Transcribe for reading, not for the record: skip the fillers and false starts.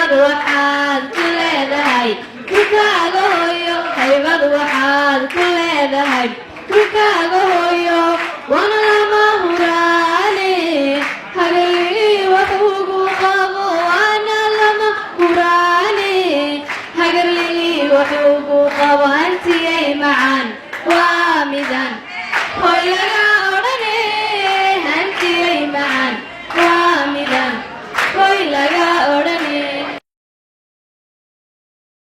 haybad waxaad ku leedahay dhulkaaga hooyo haybad waxaad ku leedahay dhulkaaga hooyo wana lama huraane hagarlii wax ugu qabo wana lama huraane hagarlii wax ugu qabo antiyay macaan waa midaan